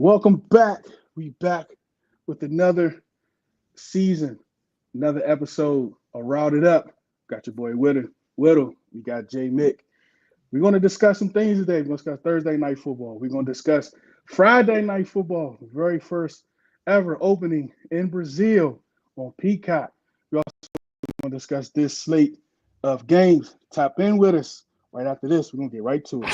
Welcome back. We back with another season, another episode of Routed Up. Got your boy Whittle. We got JMIK. We're going to discuss some things today. We're going to discuss Thursday night football. We're going to discuss Friday night football, the very first ever opening in Brazil on Peacock. We're also going to discuss this slate of games. Tap in with us. Right after this, we're going to get right to it.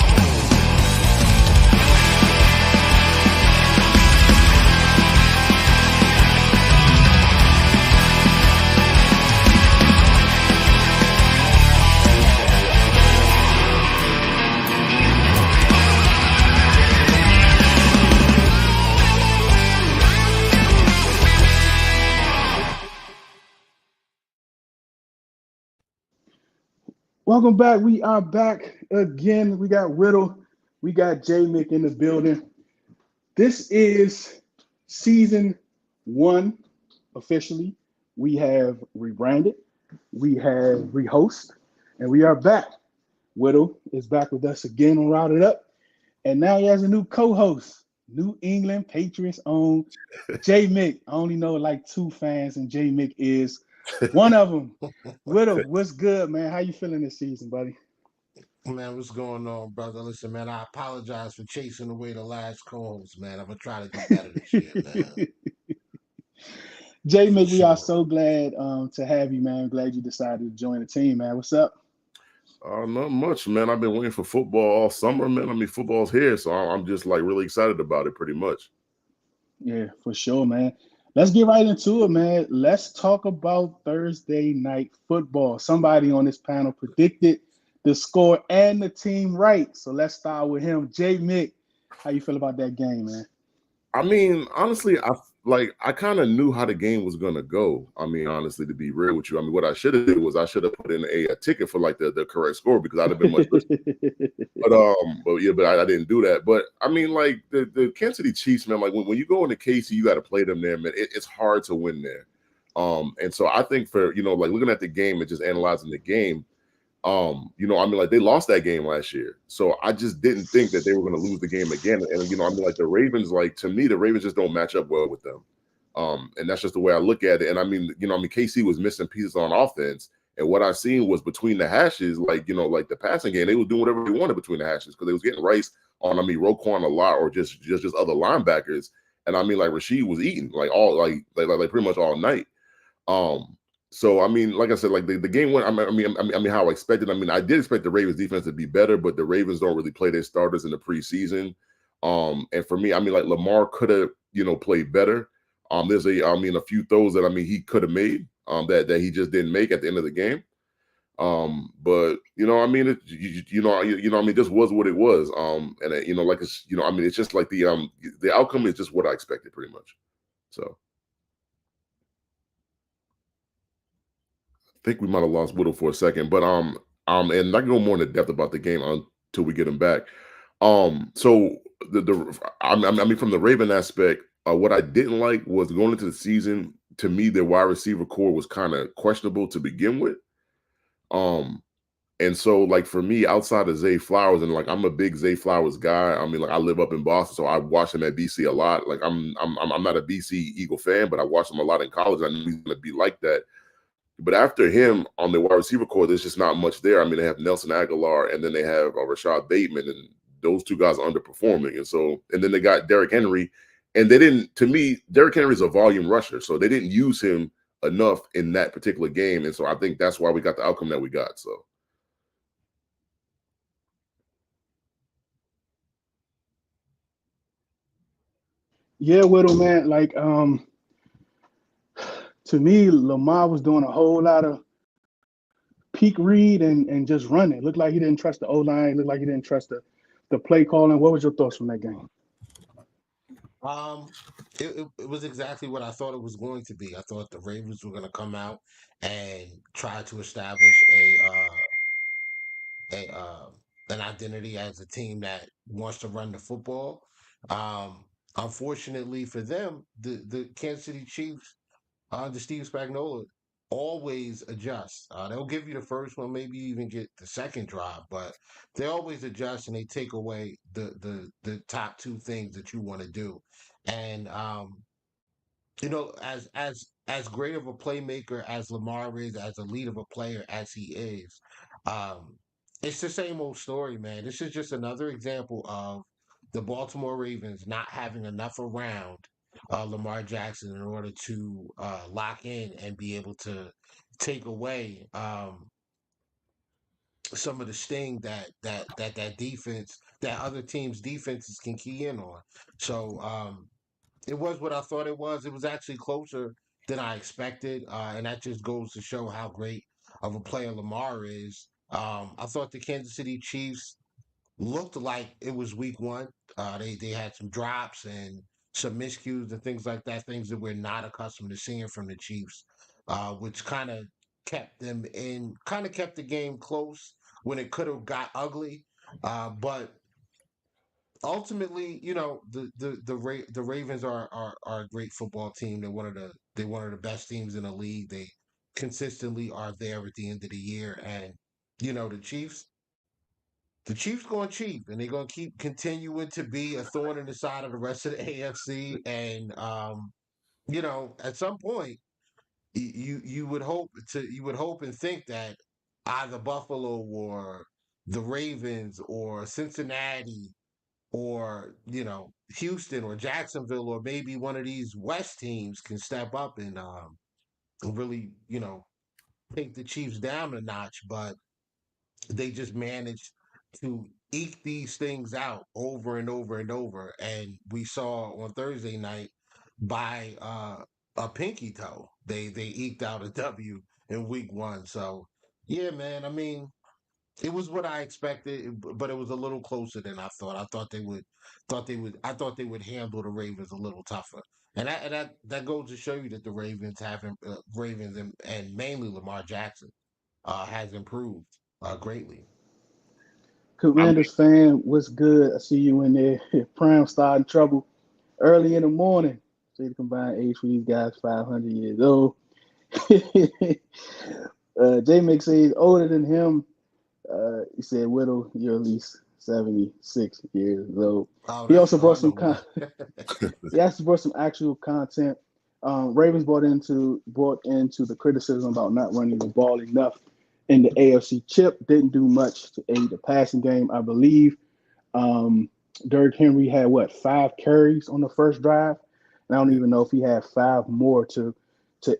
Welcome back. We are back again. We got Whittle. We got JMIK in the building. This is season one officially. We have rebranded. We have rehost, and we are back. Whittle is back with us again on Routed Up, and now he has a new co-host, New England Patriots own JMIK. I only know like two fans, and JMIK is one of them. Whittle, what's good, man? How you feeling this season, buddy? Man, what's going on, brother? Listen, man, I apologize for chasing away the last co-host, man. I'm gonna try to do better this year, man. For JMIK, we are sure. so glad to have you, man. Glad you decided to join the team, man. What's up? Not much, man. I've been waiting for football all summer, man. I mean, football's here, so I'm just like really excited about it, pretty much. Yeah, for sure, man. Let's get right into it, man. Let's talk about Thursday night football. Somebody on this panel predicted the score and the team right. So let's start with him. JMIK, how you feel about that game, man? I mean, honestly, I kind of knew how the game was gonna go. I mean, honestly, to be real with you, I mean, what I should have did was I should have put in a ticket for like the correct score because I'd have been much. But I didn't do that. But I mean, like the Kansas City Chiefs, man. Like when you go into KC, you got to play them there, man. It's hard to win there. And so I think for like looking at the game and just analyzing the game, I mean, like they lost that game last year, so I just didn't think that they were going to lose the game again. And I mean, like the Ravens, like to me, the Ravens just don't match up well with them. And that's just the way I look at it. And I mean, KC was missing pieces on offense. And what I seen was between the hashes, like, like the passing game, they were doing whatever they wanted between the hashes because they was getting Rice on, I mean, Roquan a lot or just other linebackers. And I mean, like Rashid was eating like all like pretty much all night. So I mean, like I said, like the game went. I mean, how I expected. I mean, I did expect the Ravens defense to be better, but the Ravens don't really play their starters in the preseason. And for me, I mean, like Lamar could have, played better. There's a few throws that I mean he could have made, that he just didn't make at the end of the game. But I mean, I mean, this was what it was. And like it's, I mean, it's just like the outcome is just what I expected, pretty much. So. Think we might have lost Whittle for a second, but and I can go more into depth about the game until we get him back. So I mean, from the Raven aspect, what I didn't like was going into the season. To me, their wide receiver core was kind of questionable to begin with. And so like for me, outside of Zay Flowers, and like I'm a big Zay Flowers guy. I mean, like I live up in Boston, so I watch him at BC a lot. Like I'm not a BC Eagle fan, but I watched him a lot in college. I knew he's gonna be like that. But after him on the wide receiver core, there's just not much there. I mean, they have Nelson Aguilar and then they have Rashad Bateman, and those two guys are underperforming. And then they got Derrick Henry, and they didn't. To me, Derrick Henry's a volume rusher, so they didn't use him enough in that particular game, and so I think that's why we got the outcome that we got. So. Yeah, Whittle, man. Like, to me, Lamar was doing a whole lot of peak read and just running. It looked like he didn't trust the O line. Looked like he didn't trust the play calling. What was your thoughts from that game? Um, it was exactly what I thought it was going to be. I thought the Ravens were gonna come out and try to establish a an identity as a team that wants to run the football. Unfortunately for them, the Kansas City Chiefs, the Steve Spagnuolo. always adjust. They'll give you the first one, maybe you even get the second drive, but they always adjust and they take away the top two things that you want to do. And as great of a playmaker as Lamar is, as elite of a player as he is, um, it's the same old story, man. This is just another example of the Baltimore Ravens not having enough around Lamar Jackson in order to lock in and be able to take away some of the sting that defense, that other teams' defenses can key in on. So it was what I thought it was. It was actually closer than I expected, and that just goes to show how great of a player Lamar is. I thought the Kansas City Chiefs looked like it was week one. They had some drops and some miscues and things like that, things that we're not accustomed to seeing from the Chiefs, which kind of kept the game close when it could have got ugly. But ultimately, the Ravens are a great football team. They're one of the best teams in the league. They consistently are there at the end of the year, and the Chiefs going cheap, and they're going to keep continuing to be a thorn in the side of the rest of the AFC. And at some point, you would hope and think that either Buffalo or the Ravens or Cincinnati or Houston or Jacksonville or maybe one of these West teams can step up and really take the Chiefs down a notch, but they just managed to eke these things out over and over and over. And we saw on Thursday night by a pinky toe, they eked out a W in week one. So yeah, man. I mean, it was what I expected, but it was a little closer than I thought. I thought they would handle the Ravens a little tougher. And that goes to show you that the Ravens and mainly Lamar Jackson has improved greatly. I mean, Commanders fan, what's good? I see you in there. Prime starting trouble early in the morning. See the combined age for these guys, 500 years old. J-Mix says older than him. He said, Whittle, you're at least 76 years old. Oh, He that's also oh, brought I know some who that. he actually brought some actual content. Ravens brought into the criticism about not running the ball enough in the AFC chip. Didn't do much to aid the passing game, I believe. Um, Derrick Henry had 5 carries on the first drive, and I don't even know if he had 5 more to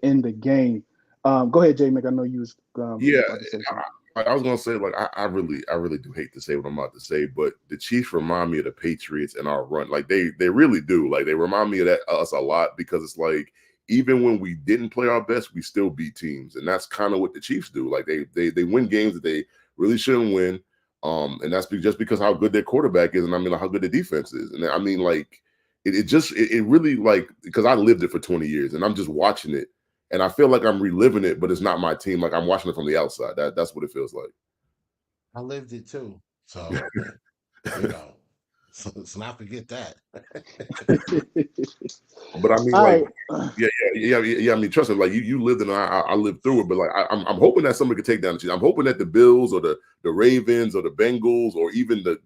end the game. Go ahead, J Mick. I know you was yeah, about to say something. I was gonna say, like, I really do hate to say what I'm about to say, but the Chiefs remind me of the Patriots and our run. Like they really do. Like they remind me of that us a lot, because it's like even when we didn't play our best, we still beat teams, and that's kind of what the Chiefs do. Like they win games that they really shouldn't win, and that's just because how good their quarterback is, and I mean like, how good the defense is, and I mean like it really, like, because I lived it for 20 years, and I'm just watching it. And I feel like I'm reliving it, but it's not my team. Like I'm watching it from the outside. That's what it feels like. I lived it too. So, you know, so not forget that. But I mean, All like, right. yeah. I mean, trust me, like you lived it, and I lived through it. But like, I'm hoping that somebody could take down the Chiefs. I'm hoping that the Bills or the Ravens or the Bengals or even I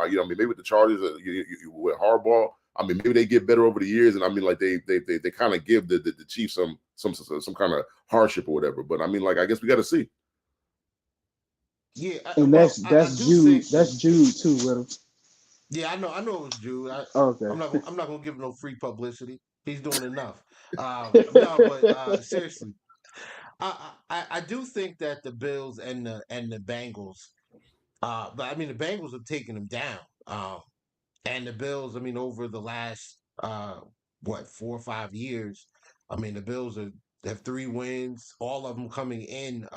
mean, maybe with the Chargers with Harbaugh. I mean, maybe they get better over the years, and I mean, like they kind of give the Chiefs some kind of hardship or whatever. But I mean, like, I guess we got to see. Yeah, And well, I that's do think. Jude. That's Jude too, Whittle. Yeah, I know it was Jude. Okay. I'm not gonna give him no free publicity. He's doing enough. No, but seriously, I do think that the Bills and the Bengals. But I mean, the Bengals have taken them down. And the Bills, I mean, over the last 4 or 5 years, I mean, the Bills have 3 wins, all of them coming in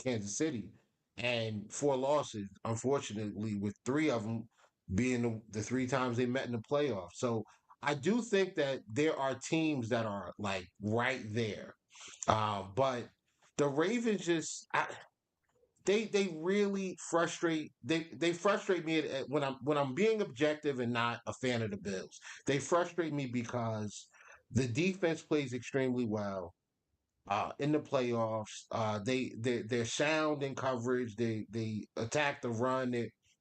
Kansas City, and 4 losses, unfortunately, with 3 of them being the 3 times they met in the playoffs. So I do think that there are teams that are like right there, but the Ravens they really they frustrate me when I'm being objective and not a fan of the Bills. They frustrate me because the defense plays extremely well. in the playoffs. They're sound in coverage. They attack the run.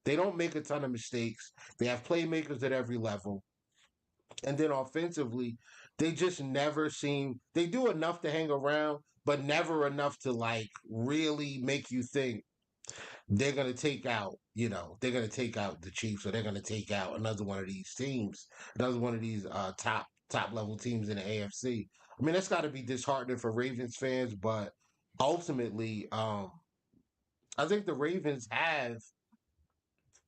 They don't make a ton of mistakes. They have playmakers at every level. And then offensively, they just never seem they do enough to hang around, but never enough to like really make you think they're gonna take out, they're gonna take out the Chiefs or they're gonna take out another one of these teams, another one of these top level teams in the AFC. I mean, that's got to be disheartening for Ravens fans, but ultimately, I think the Ravens have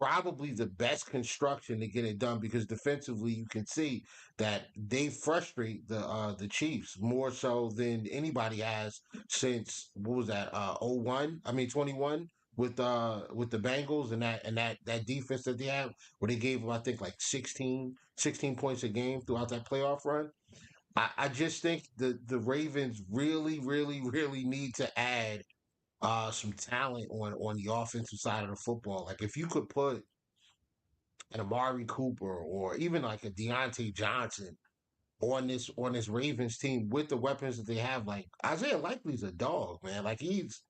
probably the best construction to get it done because defensively you can see that they frustrate the Chiefs more so than anybody has since what was that 01 I mean 21 with the Bengals and that defense that they have where they gave them I think like 16 points a game throughout that playoff run. I just think the Ravens really need to add some talent on the offensive side of the football. Like if you could put an Amari Cooper or even like a Deontay Johnson on this Ravens team with the weapons that they have. Like Isaiah Likely's a dog, man. Like he's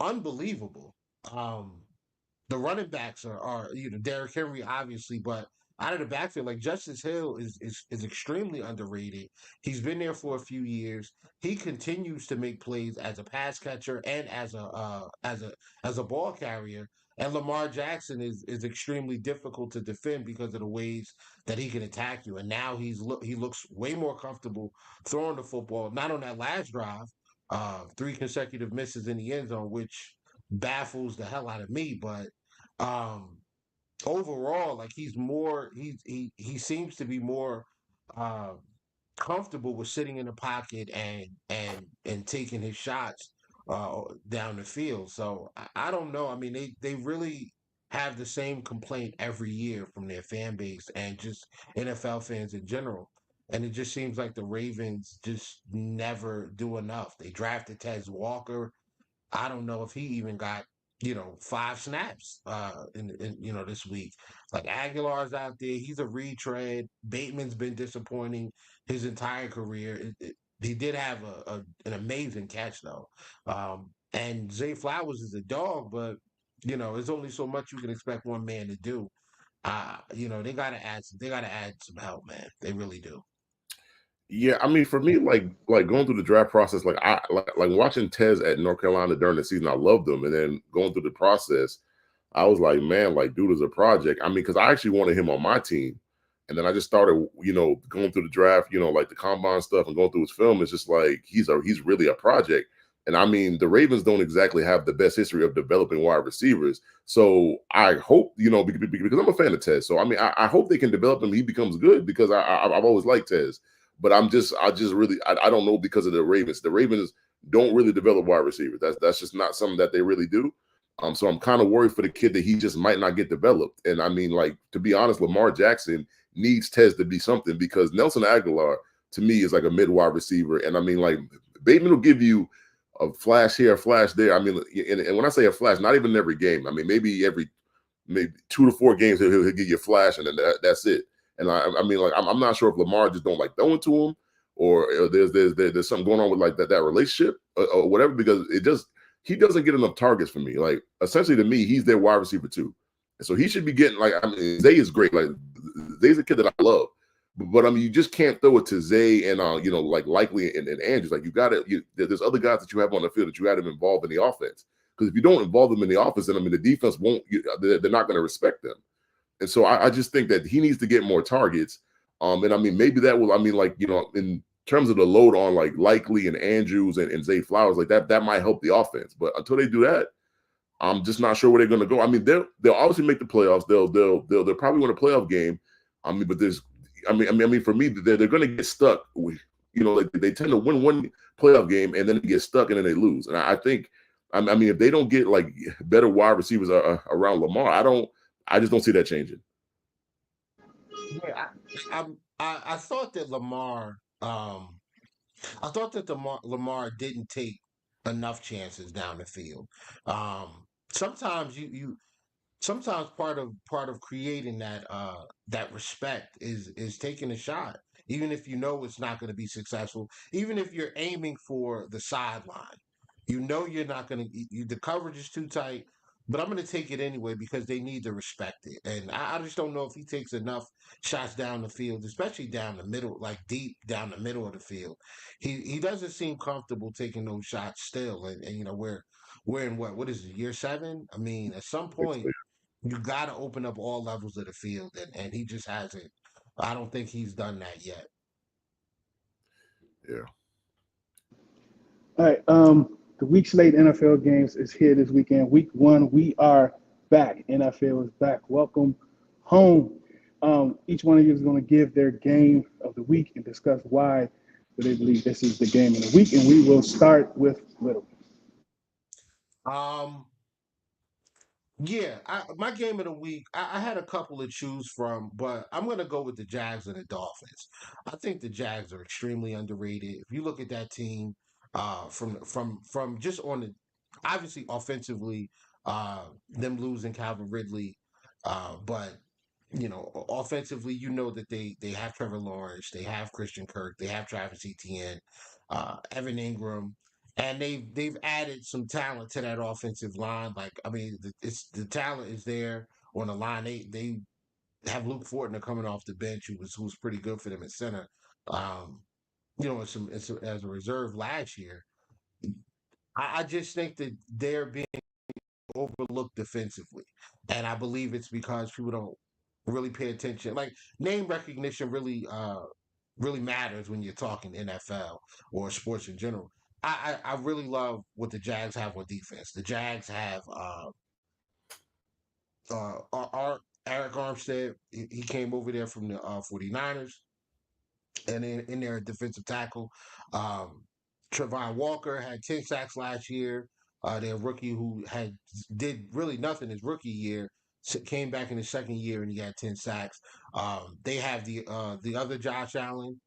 unbelievable. Um, the running backs are Derrick Henry obviously, but out of the backfield, like Justice Hill is extremely underrated. He's been there for a few years. He continues to make plays as a pass catcher and as a ball carrier. And Lamar Jackson is extremely difficult to defend because of the ways that he can attack you. And now he looks way more comfortable throwing the football. Not on that last drive, three consecutive misses in the end zone, which baffles the hell out of me. But um overall, like he seems to be more uh comfortable with sitting in the pocket and taking his shots down the field. So I don't know. I mean, they really have the same complaint every year from their fan base and just NFL fans in general. And it just seems like the Ravens just never do enough. They drafted Tez Walker. I don't know if he even got, 5 snaps in this week. Like Aguilar's out there, he's a retread. Bateman's been disappointing his entire career. He did have an amazing catch though. And Zay Flowers is a dog, but there's only so much you can expect one man to do. They gotta add some help, man. They really do. Yeah, I mean, for me, like going through the draft process, like I like watching Tez at North Carolina during the season. I loved him, and then going through the process, I was like, man, like dude is a project. I mean, because I actually wanted him on my team, and then I just started, going through the draft, like the combine stuff and going through his film. It's just like he's really a project. And I mean, the Ravens don't exactly have the best history of developing wide receivers. So I hope, because I'm a fan of Tez. So I mean, I hope they can develop him. He becomes good because I've always liked Tez. But I just really, I don't know because of the Ravens. The Ravens don't really develop wide receivers. That's just not something that they really do. So I'm kind of worried for the kid that he just might not get developed. And I mean, like, to be honest, Lamar Jackson needs Tez to be something because Nelson Aguilar to me is like a mid wide receiver. And I mean, like, Bateman will give you a flash here, a flash there. I mean, and when I say a flash, not even every game. I mean, maybe 2 to 4 games he'll give you a flash, and then that's it. And I mean, like, I'm not sure if Lamar just don't like throwing to him, or there's something going on with like that relationship or whatever. Because he doesn't get enough targets for me. Like, essentially to me, he's their wide receiver too, and so he should be getting, like, I mean, Zay is great. Like, Zay's a kid that I love, but I mean, you just can't throw it to Zay and like Likely and Andrews. Like, there's other guys that you have on the field that you got to involve in the offense. Because if you don't involve them in the offense, then I mean the defense won't. They're not going to respect them. And so I just think that he needs to get more targets. And I mean, maybe that will, I mean, like, in terms of the load on like Likely and Andrews and Zay Flowers, like that might help the offense. But until they do that, I'm just not sure where they're going to go. I mean, they'll obviously make the playoffs. They'll probably win a playoff game. I mean, but for me, they're going to get stuck. Like they tend to win one playoff game and then they get stuck and then they lose. And I think, I mean, if they don't get like better wide receivers around Lamar, I just don't see that changing. Yeah, I thought that Lamar didn't take enough chances down the field. Sometimes sometimes part of creating that respect is taking a shot. even if you know it's not going to be successful, even if you're aiming for the sideline, you know you're not going to. The coverage is too tight, but I'm going to take it anyway because they need to respect it. And I just don't know if he takes enough shots down the field, especially down the middle, like deep down the middle of the field. He doesn't seem comfortable taking those shots still. And you know we're in what is it, year 7? I mean, at some point you got to open up all levels of the field, and he just hasn't. I don't think he's done that yet. Yeah. All right. The week slate NFL games is here this weekend. Week 1, we are back. NFL is back. Welcome home. Each one of you is going to give their game of the week and discuss why they believe this is the game of the week. And we will start with Whittle. Um, Yeah, my game of the week, I had a couple to choose from, but I'm going to go with the Jags and the Dolphins. I think the Jags are extremely underrated. If you look at that team, from just on the obviously offensively, them losing Calvin Ridley, but you know offensively, you know that they have Trevor Lawrence, they have Christian Kirk, they have Travis Etienne, Evan Ingram. And they've added some talent to that offensive line. Like I mean, the talent is there on the line. They have Luke Fortner coming off the bench, who was pretty good for them at center. Um, you know, as a reserve last year. I just think that they're being overlooked defensively, and I believe it's because people don't really pay attention. Like name recognition really matters when you're talking NFL or sports in general. I really love what the Jags have on defense. The Jags have Eric Armstead. He came over there from the 49ers and in their defensive tackle. Um, Trevon Walker had 10 sacks last year. Their rookie who did really nothing his rookie year came back in his second year and he had 10 sacks. They have the other Josh Allen,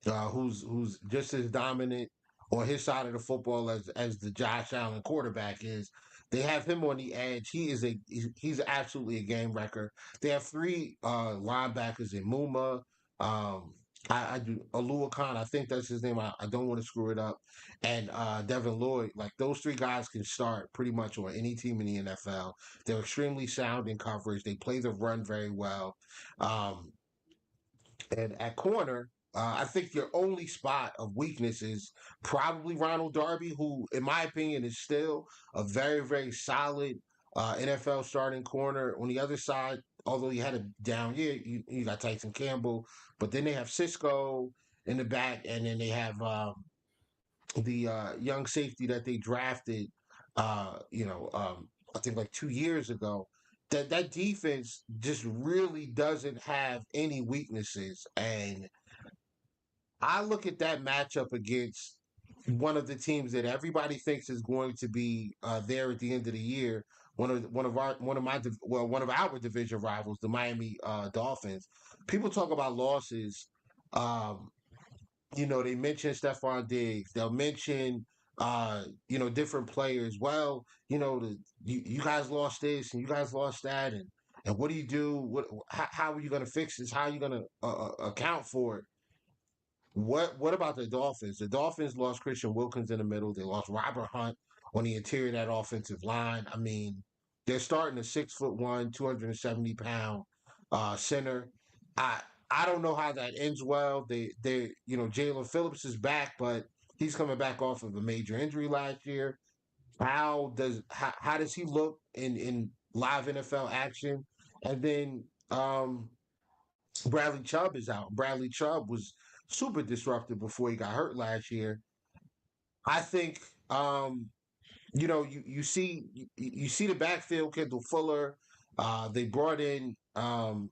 who's just as dominant on his side of the football as the Josh Allen quarterback is. They have him on the edge. He's absolutely a game wrecker. They have 3 linebackers in Muma. Um, I do Alua Khan. I think that's his name. I don't want to screw it up. And Devin Lloyd. Like those 3 guys can start pretty much on any team in the NFL. They're extremely sound in coverage. They play the run very well. Um, and at corner, I think your only spot of weakness is probably Ronald Darby, who, in my opinion, is still a very, very solid NFL starting corner. On the other side, although he had a down year, you got Tyson Campbell, but then they have Cisco in the back, and then they have the young safety that they drafted, I think like 2 years ago. That defense just really doesn't have any weaknesses, and I look at that matchup against one of the teams that everybody thinks is going to be there at the end of the year. One of our division rivals, the Miami Dolphins. People talk about losses. Um, they mention Stephon Diggs. They'll mention, different players. Well, you guys lost this and you guys lost that, and what do you do? How are you going to fix this? How are you going to account for it? What about the Dolphins? The Dolphins lost Christian Wilkins in the middle. They lost Robert Hunt on the interior of that offensive line. I mean, they're starting a 6'1", 270-pound center. I I don't know how that ends well. Jalen Phillips is back, but he's coming back off of a major injury last year. How does he look in live NFL action? And then Bradley Chubb is out. Bradley Chubb was super disruptive before he got hurt last year. I think you see the backfield, Kendall Fuller. They brought in Jordan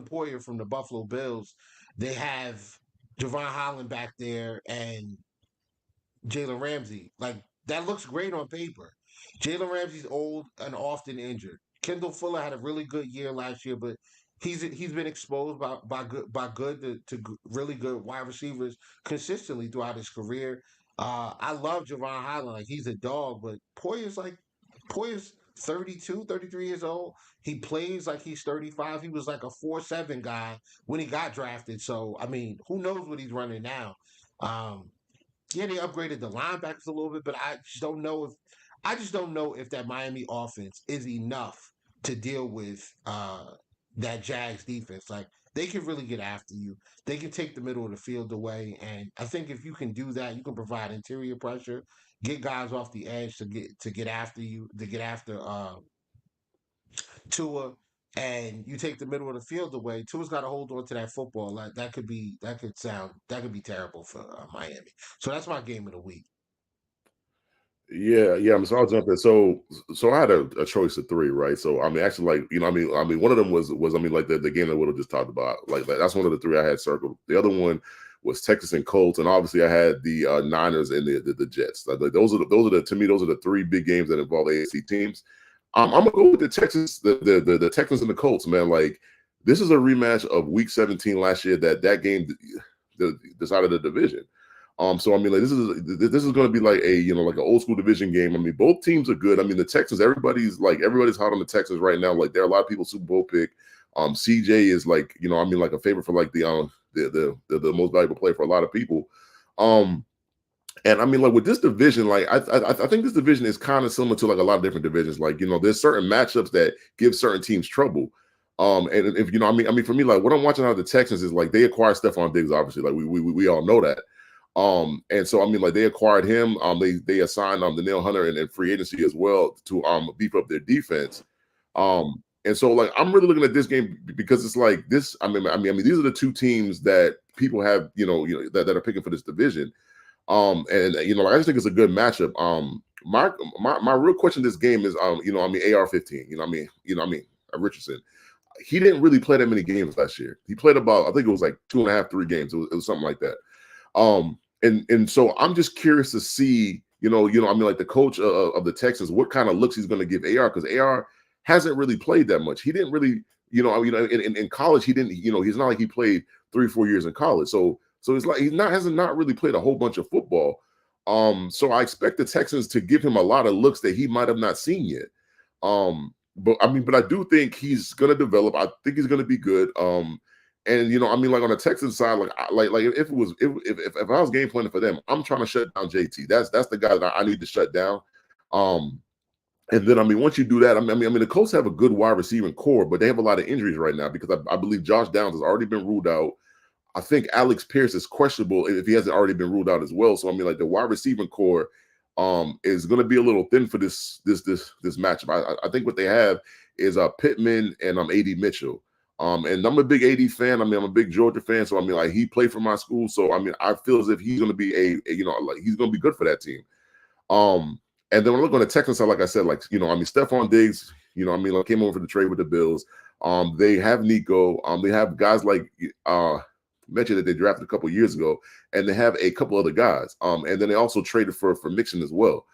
Poyer from the Buffalo Bills. They have Javon Holland back there and Jalen Ramsey. Like that looks great on paper. Jalen Ramsey's old and often injured. Kendall Fuller had a really good year last year, but he's been exposed by good to really good wide receivers consistently throughout his career. I love Javon Holland, like he's a dog, but Poyer's 32, 33 years old. He plays like he's 35. He was like a 4.7 guy when he got drafted. So, I mean, who knows what he's running now? Um, yeah, they upgraded the linebackers a little bit, but I just don't know if that Miami offense is enough to deal with that Jags defense. Like they can really get after you. They can take the middle of the field away, and I think if you can do that, you can provide interior pressure, get guys off the edge to get after you, to get after Tua, and you take the middle of the field away. Tua's got to hold on to that football. Like that could be terrible for Miami. So that's my game of the week. Yeah. So I'll jump in. So I had a choice of three, right? So I mean, actually, like one of them was like the game that Whittle just talked about. Like that's one of the three I had circled. The other one was Texas and Colts, and obviously I had the Niners and the Jets. Like those are the to me those are the three big games that involve AFC teams. I'm gonna go with the Texans, the Texans and the Colts, man. Like this is a rematch of Week 17 last year. That game decided the division. So I mean, like this is going to be like like an old school division game. I mean, both teams are good. I mean, the Texans, everybody's hot on the Texans right now. Like there are a lot of people Super Bowl pick. CJ is like like a favorite for like the most valuable player for a lot of people. And I mean, like with this division, like I think this division is kind of similar to like a lot of different divisions. Like there's certain matchups that give certain teams trouble. And if I mean for me, like what I'm watching out of the Texans is like they acquired Stephon Diggs, obviously, like we all know that. And so I mean, like they acquired him. They assigned Danielle Hunter and free agency as well to beef up their defense. And so like I'm really looking at this game because it's like this. I mean, these are the two teams that people have that are picking for this division. And like I just think it's a good matchup. My real question in this game is AR-15. Richardson. He didn't really play that many games last year. He played about, I think it was like 2.5, 3 games. It was something like that. And so I'm just curious to see, like the coach of the Texans, what kind of looks he's going to give AR, because AR hasn't really played that much. He didn't really, in college, he didn't, he's not like he played 3-4 years in college. So it's like hasn't really played a whole bunch of football. So I expect the Texans to give him a lot of looks that he might have not seen yet. But I do think he's going to develop. I think he's going to be good. And like on the Texans side, like if I was game planning for them, I'm trying to shut down JT. That's the guy that I need to shut down. And then once you do that, the Colts have a good wide receiving core, but they have a lot of injuries right now because I believe Josh Downs has already been ruled out. I think Alex Pierce is questionable if he hasn't already been ruled out as well. So like the wide receiving core is going to be a little thin for this matchup. I think what they have is Pittman and AD Mitchell. And I'm a big AD fan. I'm a big Georgia fan. So like he played for my school. So I feel as if he's going to be he's going to be good for that team. And then when I look on the Texans side, like I said, like Stephon Diggs, like came over for the trade with the Bills. They have Nico. They have guys like mentioned that they drafted a couple of years ago, and they have a couple other guys. And then they also traded for Mixon as well.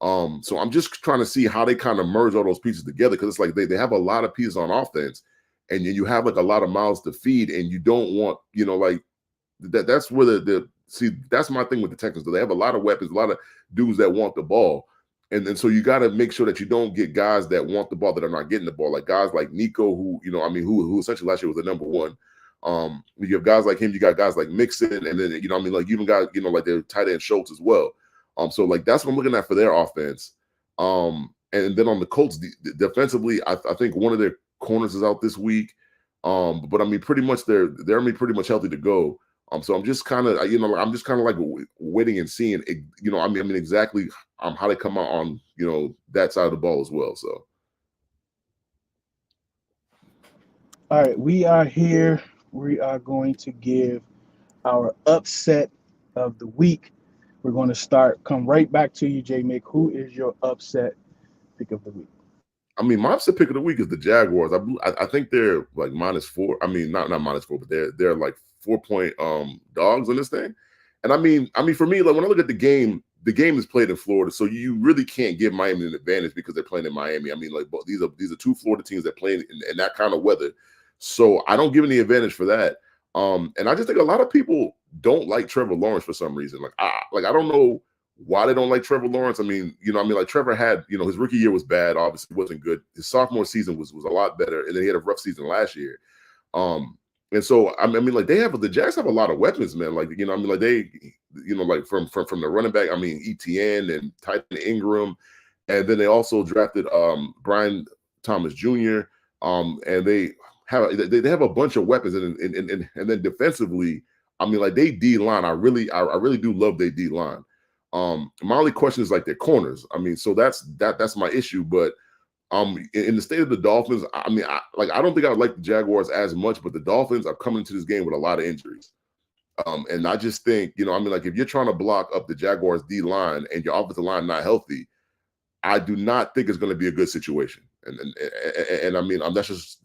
So I'm just trying to see how they kind of merge all those pieces together, because it's like they have a lot of pieces on offense, and you have like a lot of mouths to feed, and you don't want like that. That's where that's my thing with the Texans. They have a lot of weapons, a lot of dudes that want the ball. And then so you got to make sure that you don't get guys that want the ball that are not getting the ball, like guys like Nico, who who essentially last year was the number one. You have guys like him, you got guys like Mixon, and then like you even got like their tight end Schultz as well. So like that's what I'm looking at for their offense. And then on the Colts defensively, I think one of their corners is out this week. But pretty much they're pretty much healthy to go. So I'm just kind of like waiting and seeing exactly how they come out on that side of the ball as well. So All right, we are here. We are going to give our upset of the week. We're going to come right back to you, JMIK. Who is your upset pick of the week? my upset pick of the week is the Jaguars. I think they're like -4. Not -4, but they're like 4-point dogs on this thing. And for me, like when I look at the game is played in Florida, so you really can't give Miami an advantage because they're playing in Miami. These are two Florida teams that play in that kind of weather, so I don't give any advantage for that. And I just think a lot of people don't like Trevor Lawrence for some reason. I don't know why they don't like Trevor Lawrence. I mean, like Trevor had, his rookie year was bad. Obviously, wasn't good. His sophomore season was a lot better, and then he had a rough season last year. And so I mean, like the Jags have a lot of weapons, man. Like like they, like from the running back. I mean, ETN and Titan Ingram, and then they also drafted Brian Thomas Jr. And they have a bunch of weapons, and then defensively, I mean, like they D line. I really do love their D line. My only question is like their corners. I mean, so that's my issue. But in the state of the Dolphins, I mean, I don't think I would like the Jaguars as much, but the Dolphins are coming into this game with a lot of injuries. And I just think, I mean, like if you're trying to block up the Jaguars D line and your offensive line not healthy, I do not think it's going to be a good situation. And I mean, that's just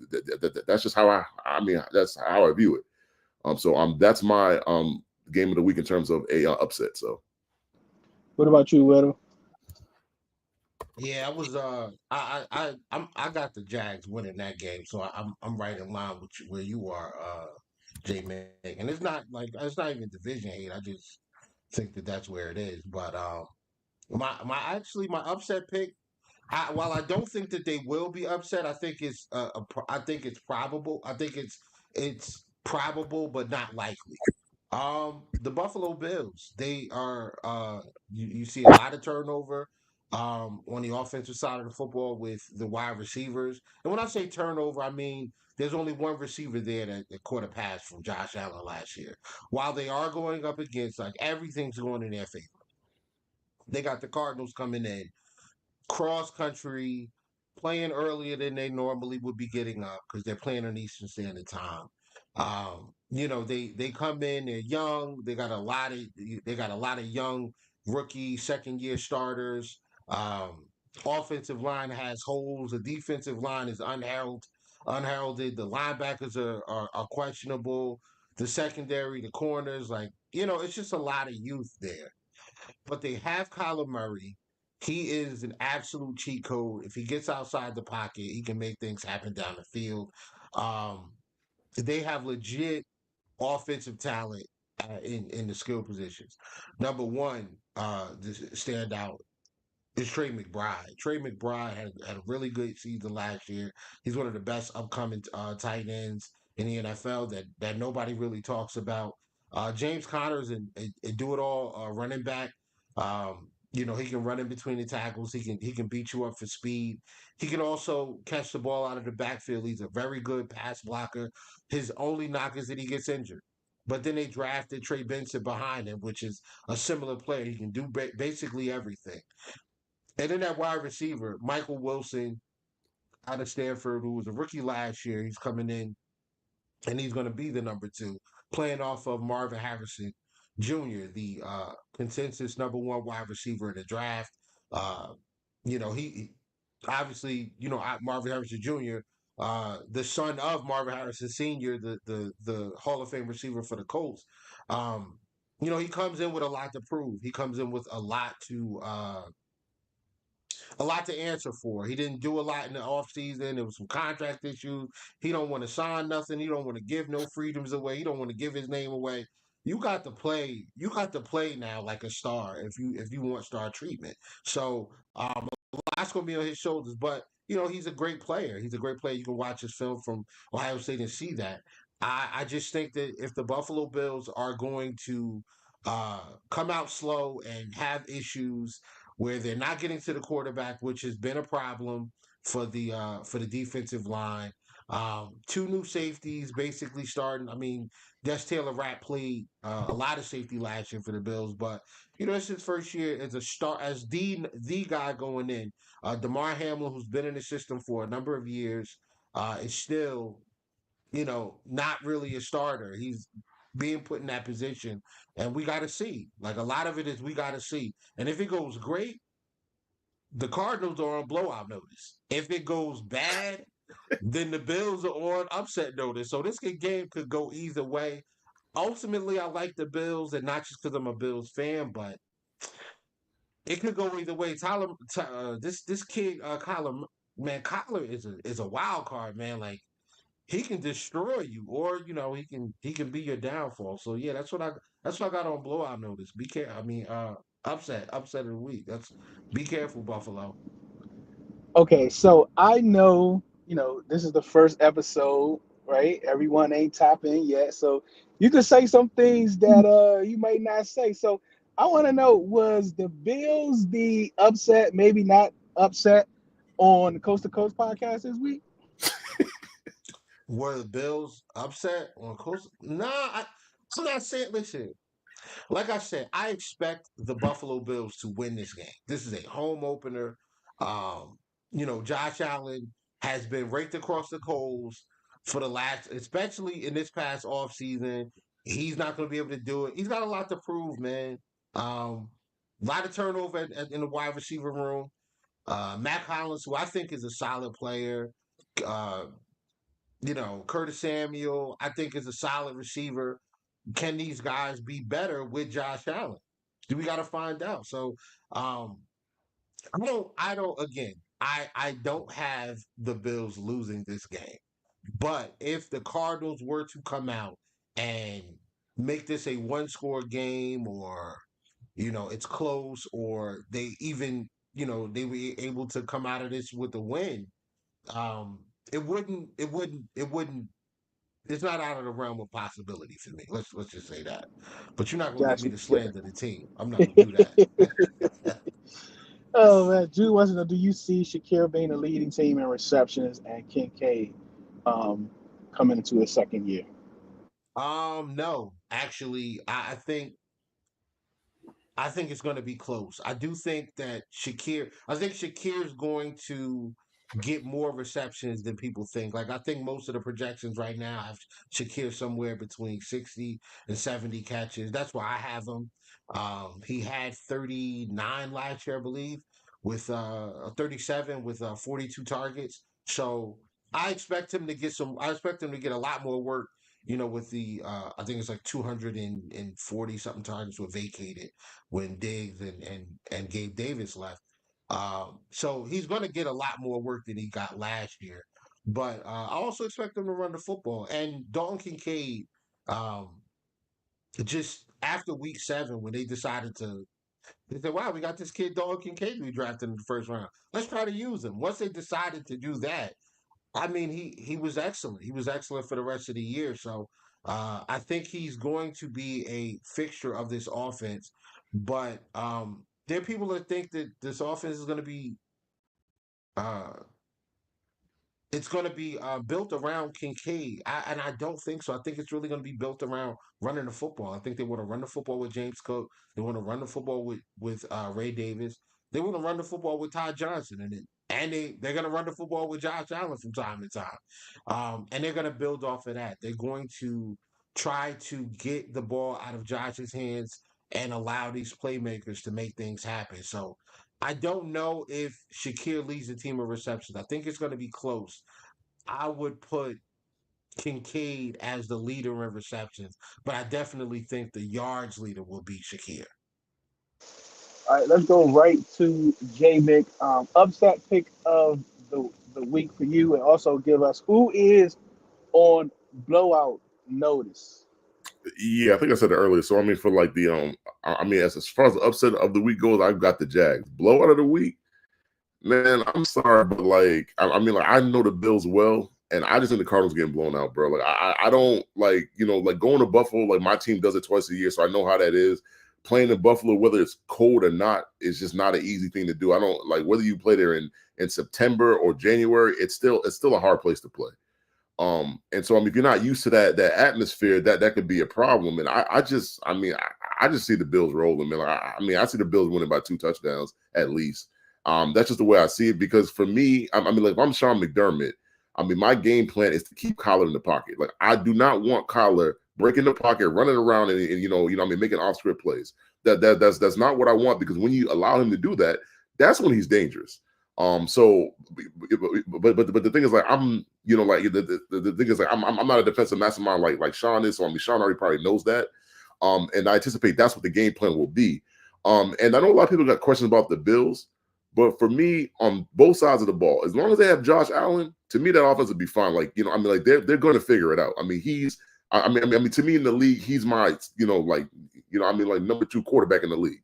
how that's how I view it. So that's my game of the week in terms of a upset. So, what about you, Whittle? Yeah, I was I got the Jags winning that game, so I'm right in line with you, where you are, JMIK. And it's not even division hate. I just think that that's where it is. But my upset pick. While I don't think that they will be upset, I think I think it's probable. I think it's probable, but not likely. The Buffalo Bills, they are you see a lot of turnover on the offensive side of the football with the wide receivers. And when I say turnover, I mean there's only one receiver there that caught a pass from Josh Allen last year. While they are going up against, like, everything's going in their favor. They got the Cardinals coming in cross country, playing earlier than they normally would be getting up because they're playing on Eastern Standard Time. They come in, they're young, they got a lot of young rookie second year starters. Offensive line has holes, the defensive line is unheralded, the linebackers are questionable, the secondary, the corners, like, it's just a lot of youth there. But they have Kyler Murray. He is an absolute cheat code. If he gets outside the pocket, he can make things happen down the field. Um, they have legit offensive talent in the skill positions. Number one, to stand out is Trey McBride. Trey McBride had a really good season last year. He's one of the best upcoming tight ends in the NFL that nobody really talks about. James Conner's a do it all running back. He can run in between the tackles. He can beat you up for speed. He can also catch the ball out of the backfield. He's a very good pass blocker. His only knock is that he gets injured. But then they drafted Trey Benson behind him, which is a similar player. He can do basically everything. And then that wide receiver, Michael Wilson out of Stanford, who was a rookie last year, he's coming in and he's going to be the number two, playing off of Marvin Harrison Jr., the consensus number one wide receiver in the draft. Uh, he obviously, Marvin Harrison Jr., the son of Marvin Harrison Sr., the Hall of Fame receiver for the Colts. He comes in with a lot to prove. He comes in with a lot to answer for. He didn't do a lot in the offseason. There was some contract issues. He don't want to sign nothing. He don't want to give no freedoms away. He don't want to give his name away. You got to play. You got to play now like a star if you want star treatment. So a lot's gonna be on his shoulders. But he's a great player. He's a great player. You can watch his film from Ohio State and see that. I just think that if the Buffalo Bills are going to come out slow and have issues where they're not getting to the quarterback, which has been a problem for the defensive line. Two new safeties basically starting. I mean, Des Taylor Rapp played a lot of safety last year for the Bills, but it's his first year as a start as the guy going in. DeMar Hamlin, who's been in the system for a number of years, is still not really a starter. He's being put in that position, and we got to see. Like, a lot of it is we got to see. And if it goes great, the Cardinals are on blowout notice. If it goes bad, then the Bills are on upset notice. So this game could go either way. Ultimately, I like the Bills, and not just because I'm a Bills fan, but it could go either way. This kid, Kyler, man, Kyler is a wild card, man. Like, he can destroy you, or he can be your downfall. So yeah, that's what I got on blowout notice. Be careful. I mean, Upset of the week. That's be careful, Buffalo. Okay, so I know, this is the first episode, right? Everyone ain't tapped in yet. So you can say some things that you might not say. So I want to know, was the Bills the upset, maybe not upset on the Coast to Coast podcast this week? Were the Bills upset on coast? Nah, I'm not saying. Listen, like I said, I expect the Buffalo Bills to win this game. This is a home opener. Um, Josh Allen has been raked across the coals for the last, especially in this past offseason. He's not going to be able to do it. He's got a lot to prove, man. A lot of turnover in the wide receiver room. Matt Collins, who I think is a solid player. Uh, Curtis Samuel, I think is a solid receiver. Can these guys be better with Josh Allen? Do we got to find out? So, um, I don't have the Bills losing this game. But if the Cardinals were to come out and make this a one score game, or, it's close, or they even, they were able to come out of this with a win, um, it wouldn't it's not out of the realm of possibility for me. Let's just say that. But you're not gonna get me Gotcha. to slander the team. I'm not gonna do that. Oh man, Drew wants to know: do you see Shakir being the leading team in receptions and Kincaid coming into his second year? No, actually, I think it's going to be close. I do think that I think Shakir is going to get more receptions than people think. Like, I think most of the projections right now have Shakir somewhere between 60 and 70 catches. That's why I have him. He had 39 last year, I believe, with 37 with 42 targets. So I expect him to get a lot more work, with the, I think it's like 240 something targets were vacated when Diggs and Gabe Davis left. So he's going to get a lot more work than he got last year. But I also expect him to run the football. And Dalton Kincaid, um, just after week 7, when they said, wow, we got this kid Dalton Kincaid we drafted in the first round. Let's try to use him. Once they decided to do that, I mean, he was excellent. He was excellent for the rest of the year. So I think he's going to be a fixture of this offense. But there are people that think that this offense is going to be uh, it's going to be built around Kincaid, and I don't think so. I think it's really going to be built around running the football. I think they want to run the football with James Cook. They want to run the football with Ray Davis. They want to run the football with Todd Johnson, they're going to run the football with Josh Allen from time to time, and they're going to build off of that. They're going to try to get the ball out of Josh's hands and allow these playmakers to make things happen. So I don't know if Shakir leads the team of receptions. I think it's going to be close. I would put Kincaid as the leader in receptions, but I definitely think the yards leader will be Shakir. All right, let's go right to JMIK. Upset pick of the week for you, and also give us who is on blowout notice. Yeah, I think I said it earlier. So I mean, for like the I mean, as far as the upset of the week goes, I've got the Jags. Blowout of the week, man. I'm sorry, but like, I mean, like I know the Bills well, and I just think the Cardinals getting blown out, bro. Like I don't like, like going to Buffalo. Like my team does it twice a year, so I know how that is. Playing in Buffalo, whether it's cold or not, is just not an easy thing to do. I don't like whether you play there in September or January. It's still a hard place to play. And so I mean, if you're not used to that atmosphere, that could be a problem. And I just see the Bills rolling, man. I mean, I see the Bills winning by 2 touchdowns at least. That's just the way I see it. Because for me, I mean, like if I'm Sean McDermott, I mean, my game plan is to keep Kyler in the pocket. Like I do not want Kyler breaking the pocket, running around, and I mean, making off script plays. That's not what I want, because when you allow him to do that, that's when he's dangerous. So, but the thing is, like, I'm, like the thing is, like, I'm not a defensive mastermind like Sean is. So I mean, Sean already probably knows that. And I anticipate that's what the game plan will be. And I know a lot of people got questions about the Bills, but for me, on both sides of the ball, as long as they have Josh Allen, to me that offense would be fine. Like, I mean, like they're going to figure it out. I mean, I mean, to me in the league, he's my, like number 2 quarterback in the league.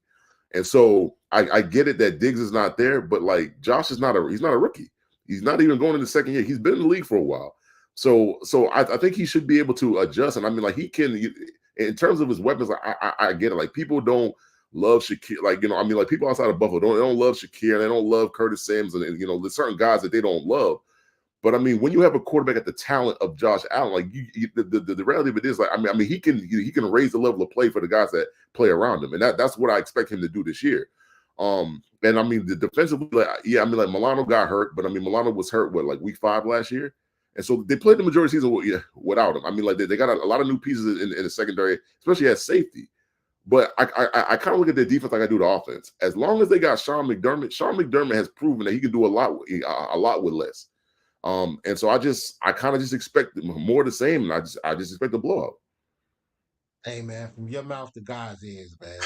And so I get it that Diggs is not there, but like Josh is he's not a rookie. He's not even going in the second year. He's been in the league for a while. So I think he should be able to adjust. And I mean, like he can, in terms of his weapons, I get it. Like people don't love Shakir. Like, I mean, like people outside of Buffalo don't love Shakir. They don't love Curtis Sims. And there's certain guys that they don't love. But I mean, when you have a quarterback at the talent of Josh Allen, like the reality of it is, like I mean, he can raise the level of play for the guys that play around him, and that's what I expect him to do this year. And I mean, the defensively, I mean, like Milano got hurt, but I mean, Milano was hurt like week 5 last year, and so they played the majority of the season without him. I mean, like they got a lot of new pieces in the secondary, especially at safety. But I kind of look at their defense like I do the offense. As long as they got Sean McDermott has proven that he can do a lot with less. And so I kind of just expect more the same, and I just expect a blowout. Hey man, from your mouth to God's ears, man.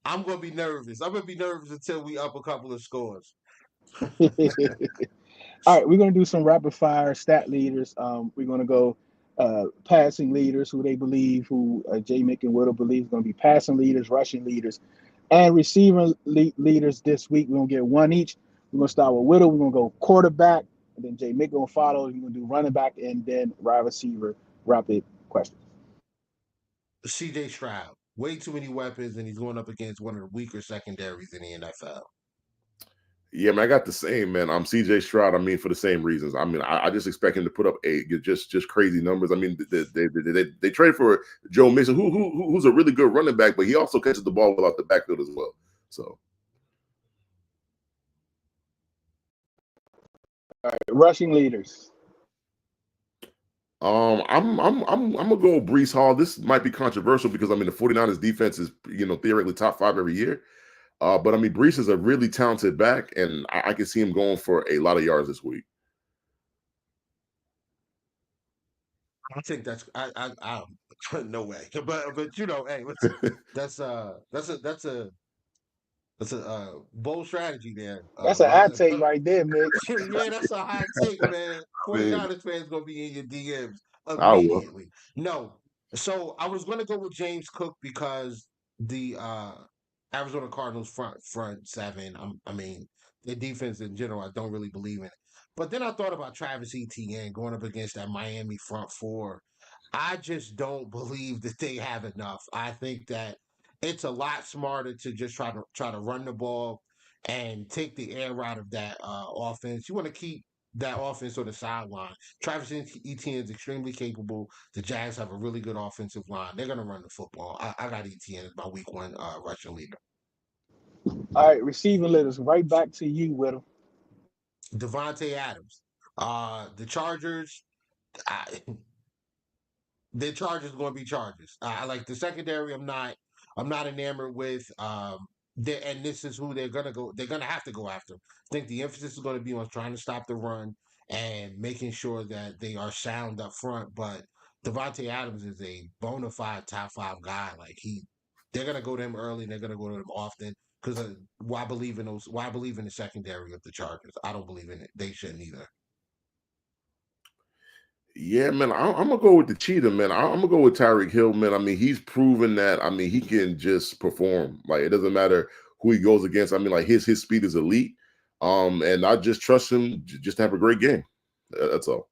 I'm gonna be nervous. I'm gonna be nervous until we up a couple of scores. All right, we're gonna do some rapid fire stat leaders. We're gonna go passing leaders, who JMIK and Whittle believe is gonna be passing leaders, rushing leaders, and receiving leaders this week. We're gonna get one each. We're gonna start with Whittle. We're gonna go quarterback, and then JMIK gonna follow. We're gonna do running back, and then wide receiver. Rapid questions. CJ Stroud, way too many weapons, and he's going up against one of the weaker secondaries in the NFL. Yeah, man, I got the same, man. I'm CJ Stroud. I mean, for the same reasons. I mean, I just expect him to put up just crazy numbers. I mean, they trade for Joe Mixon, who's a really good running back, but he also catches the ball well out the backfield as well. So, All right, rushing leaders. I'm gonna go Breece Hall. This might be controversial because I mean the 49ers defense is theoretically top 5 every year. But I mean Breece is a really talented back, and I can see him going for a lot of yards this week. I think that's I no way, but hey, that's a bold strategy there. That's a hot take right there, Mick. Yeah, that's a hot take, man. 49ers fans gonna be in your DMs I will. immediately. No, so I was gonna go with James Cook because the Arizona Cardinals front seven. I mean, their defense in general, I don't really believe in it. But then I thought about Travis Etienne going up against that Miami front four. I just don't believe that they have enough. I think that it's a lot smarter to just try to run the ball and take the air out of that offense. You want to keep that offense on the sideline. Travis Etienne is extremely capable. The Jags have a really good offensive line. They're going to run the football. I got Etienne as my week 1 rushing leader. All right, receiving leaders. Right back to you, Whittle. Devontae Adams. The Chargers. The Chargers are going to be Chargers. I like the secondary. I'm not enamored with. And this is who they're gonna go. They're gonna have to go after. I think the emphasis is going to be on trying to stop the run and making sure that they are sound up front. But Devontae Adams is a bona fide top 5 guy. Like they're gonna go to him early. And they're gonna go to him often because why I believe in those. Why I believe in the secondary of the Chargers. I don't believe in it. They shouldn't either. Yeah, man, I'm gonna go with the cheetah, man. I'm gonna go with Tyreek Hill, man. I mean, he's proven that. I mean, he can just perform. Like it doesn't matter who he goes against. I mean, like his speed is elite. And I just trust him just to have a great game. That's all.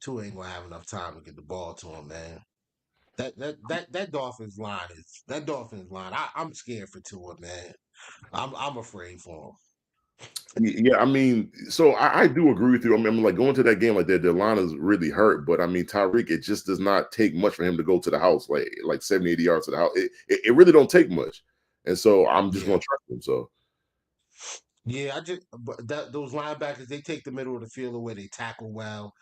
Tua ain't gonna have enough time to get the ball to him, man. That Dolphins line is that Dolphins line. I'm scared for Tua, man. I'm afraid for him. Yeah, I mean, so I do agree with you. I mean, like going to that game like that, their line is really hurt. But I mean, Tyreek, it just does not take much for him to go to the house, like 70, 80 yards to the house. It really don't take much. And so I'm just gonna trust him. So yeah, those linebackers, they take the middle of the field away. They tackle well,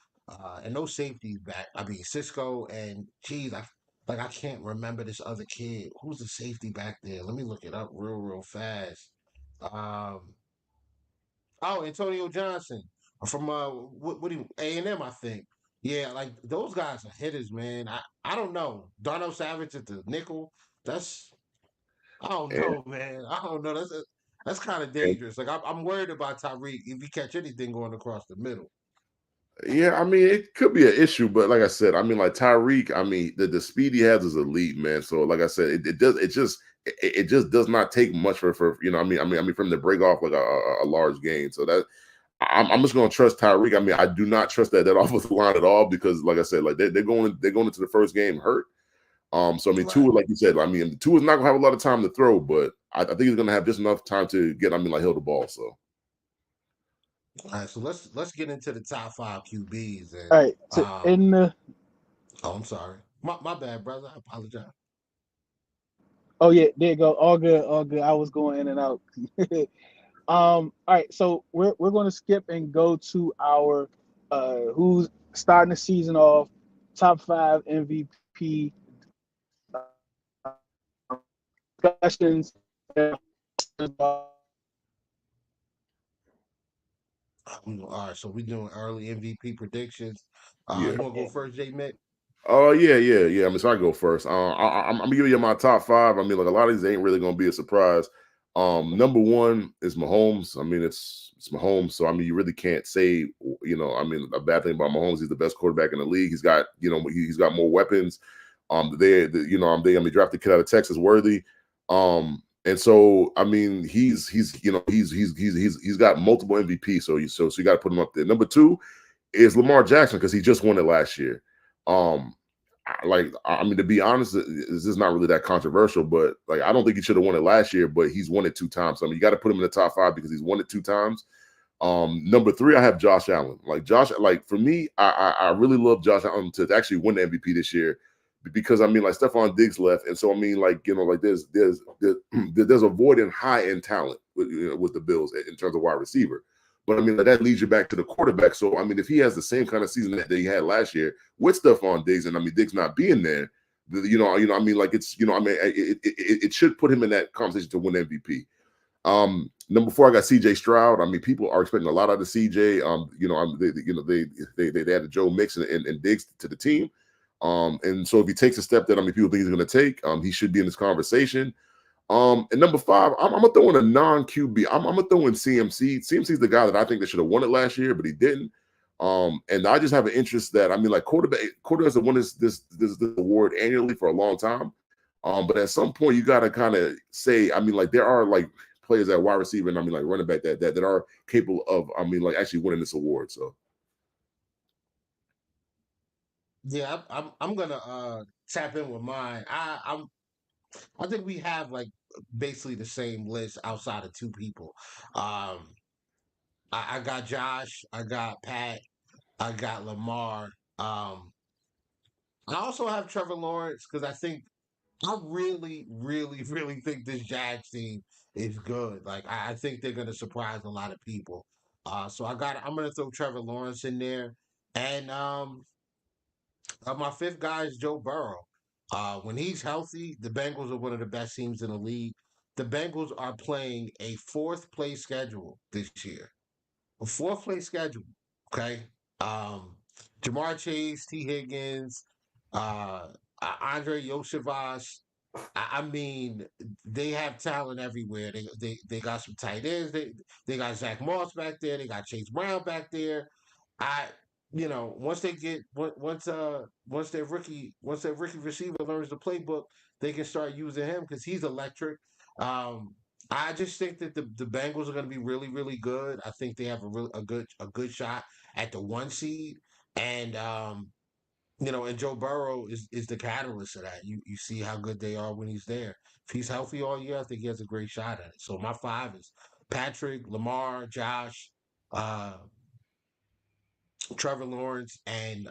and those safeties back. I mean, Cisco and geez, I can't remember this other kid. Who's the safety back there? Let me look it up real fast. Um, Oh, Antonio Johnson from what do you A&M, I think. Yeah, like those guys are hitters, man. I don't know. Darnell Savage at the nickel. That's I don't and, know, man. I don't know. That's kind of and dangerous. Like I'm worried about Tyreek if he catch anything going across the middle. Yeah, I mean, it could be an issue, but like I said, I mean, like Tyreek, I mean, the speed he has is elite, man. So, like I said, it just does not take much for from the break off like a large gain. So that I'm just going to trust Tyreek. I mean, I do not trust that offensive line at all because, like I said, like they're going into the first game hurt. So I mean, Right. Tua, like you said, I mean, Tua is not going to have a lot of time to throw, but I think he's going to have just enough time to get, I mean, like hold the ball. So All right, so let's get into the top five QBs and All right. So in the oh, I'm sorry. My bad, brother. I apologize. oh yeah, there you go. All good, all good. I was going in and out. All right, so we're going to skip and go to our who's starting the season off, top five MVP discussions. All right, so we're doing early MVP predictions. yeah. You want to go first, J Mick? Oh yeah. I mean, so I go first. I'm gonna give you my top five. I mean, like a lot of these ain't really gonna be a surprise. Number one is Mahomes. I mean, it's Mahomes. So I mean, you really can't say, I mean, a bad thing about Mahomes. He's the best quarterback in the league. He's got, he's got more weapons. I mean, drafted kid out of Texas, Worthy. And so I mean, he's got multiple MVP. So you got to put him up there. Number two is Lamar Jackson because he just won it last year. Um, I mean, to be honest, this is not really that controversial, but like I don't think he should have won it last year, but he's won it 2 times. So I mean, you got to put him in the top five because he's won it 2 times. Number three, I have Josh Allen. Like for me, I really love Josh Allen to actually win the MVP this year because I mean, like Stephon Diggs left, and so I mean, like like there's a void in high end talent with the Bills in terms of wide receiver. But I mean, like, that leads you back to the quarterback. So I mean, if he has the same kind of season that he had last year with Stephon Diggs, and I mean Diggs not being there, I mean, like it's I mean, it should put him in that conversation to win MVP. Number four, I got CJ Stroud. I mean, people are expecting a lot out of CJ. They added Joe Mix and Diggs to the team. And so if he takes a step that I mean people think he's going to take, he should be in this conversation. And number five, I'm gonna throw in a non-QB. I'm gonna throw in CMC. CMC's the guy that I think they should have won it last year, but he didn't. And I just have an interest that I mean, like quarterbacks have won this award annually for a long time. But at some point, you got to kind of say, I mean, like there are like players at wide receiver and I mean like running back that are capable of, I mean, like actually winning this award. So Yeah, I'm gonna tap in with mine. I think we have like basically the same list outside of two people. Um, I got Josh, I got Pat, I got Lamar. Um, I also have Trevor Lawrence because I think I really, really, really think this Jags team is good. Like I think they're gonna surprise a lot of people. So I'm gonna throw Trevor Lawrence in there. And my fifth guy is Joe Burrow. When he's healthy, the Bengals are one of the best teams in the league. The Bengals are playing a fourth place schedule this year. A fourth place schedule. Okay. Um, Jamar Chase, T. Higgins, uh, Andre Yosevich. I mean, they have talent everywhere. They got some tight ends. They got Zach Moss back there. They got Chase Brown back there. I once they get once their rookie receiver learns the playbook, they can start using him because he's electric. Um, I just think that the Bengals are going to be really really good. I think they have a good shot at the one seed, and and Joe Burrow is the catalyst of that. You see how good they are when he's there. If he's healthy all year, I think he has a great shot at it. So my five is Patrick, Lamar, Josh, uh, Trevor Lawrence, and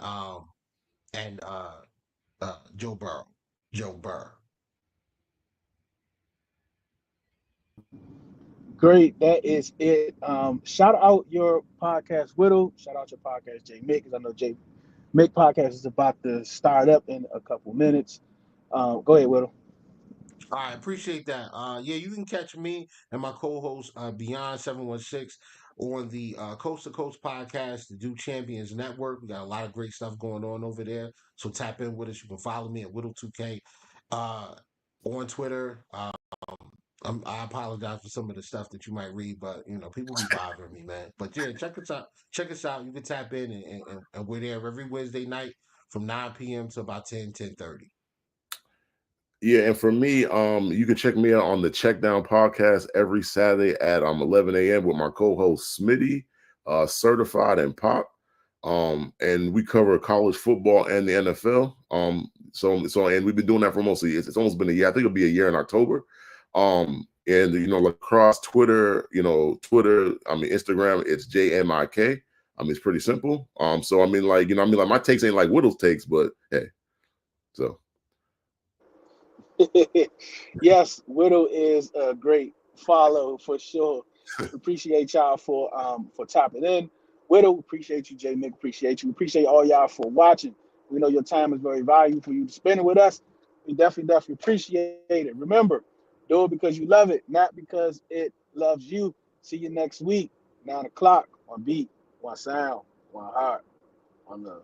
Joe Burrow. Joe Burrow. Great, that is it. Shout out your podcast, Whittle. Shout out your podcast, J Mick, because I know J Mick podcast is about to start up in a couple minutes. Go ahead, Whittle. I appreciate that. Yeah, you can catch me and my co-host Beyond 716 on the Coast to Coast podcast, the Do Champions Network. We got a lot of great stuff going on over there. So tap in with us. You can follow me at Whittle2K on Twitter. I apologize for some of the stuff that you might read, but people be bothering me, man. But yeah, check us out. Check us out. You can tap in, and we're there every Wednesday night from 9 p.m. to about 10:30. Yeah, and for me, you can check me out on the Check Down podcast every Saturday at 11 a.m. with my co-host Smitty, certified and Pop. And we cover college football and the NFL. So and we've been doing that for mostly it's almost been a year. I think it'll be a year in October. And like across Twitter, Instagram, it's JMIK. It's pretty simple. So like my takes ain't like Whittle's takes, but hey, so. Yes, Whittle is a great follow for sure. Appreciate y'all for tapping in. Whittle, appreciate you, JMIK, appreciate you. Appreciate all y'all for watching. We know your time is very valuable for you to spend it with us. We definitely appreciate it. Remember, do it because you love it, not because it loves you. See you next week, 9 o'clock on Beat, one sound, one heart, one love.